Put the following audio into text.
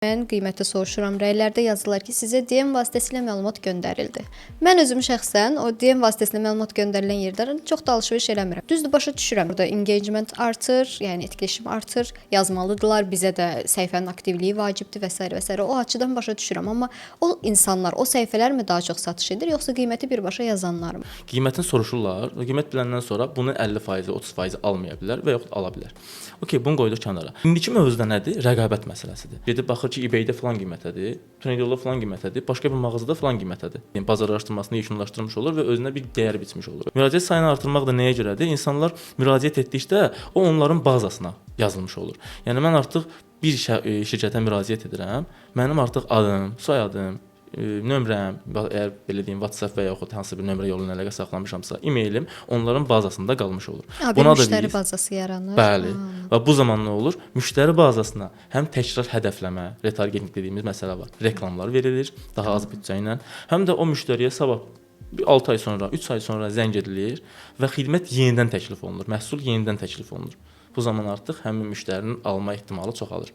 Mən qiyməti soruşuram. Rəylərdə yazırlar ki, sizə DM vasitəsilə məlumat göndərildi. Mən özüm şəxsən o DM vasitəsilə məlumat göndərilən yerdən çox da alış-veriş eləmirəm. Düzdür, başa düşürəm. Burada engagement artır, yəni etkiləşim artır. Yazmalıdırlar, bizə də səhifənin aktivliyi vacibdir və s. və s. O açıdan başa düşürəm, amma o insanlar, o səhifələr mi daha çox satış edir, yoxsa qiyməti birbaşa yazanlar mı? Qiymətini soruşurlar. Qiymət biləndən sonra bunun 50%, 30% almaya bilər və yaxud ala bilər. Okay, bunu qoyduq kənara. İndiki mövzuda nədir? Rəqabət məsələsidir. Gedib baxır ki, eBay-də falan qiymətədir, Trendyolda falan qiymətədir, başqa bir mağazada falan qiymətədir. Yəni bazar araşdırmasını yekunlaşdırmış olur və özünə bir dəyər biçmiş olur. Müraciət sayını artırmaq da nəyə görədir? İnsanlar müraciət etdikdə o onların bazasına yazılmış olur. Yəni mən artıq bir şirkətə müraciət edirəm, mənim artıq adım, soyadım, nömrəm, əgər belə deyim, WhatsApp və yaxud hansı bir nömrə yolu ilə əlaqə saxlamışamsa, e-mailim onların bazasında qalmış olur. Buna da müştəri bazası yaranır. Bəli. Və bu zaman nə olur? Müştəri bazasına həm təkrar hədəfləmə, retargeting dediyimiz məsələ var. Reklamlar verilir daha az büdcə ilə, həm də o müştəriyə sabah 6 ay sonra, 3 ay sonra zəng edilir və xidmət yenidən təklif olunur, məhsul yenidən təklif olunur. Bu zaman artıq həmin müştərinin alma ehtimalı çoxalır.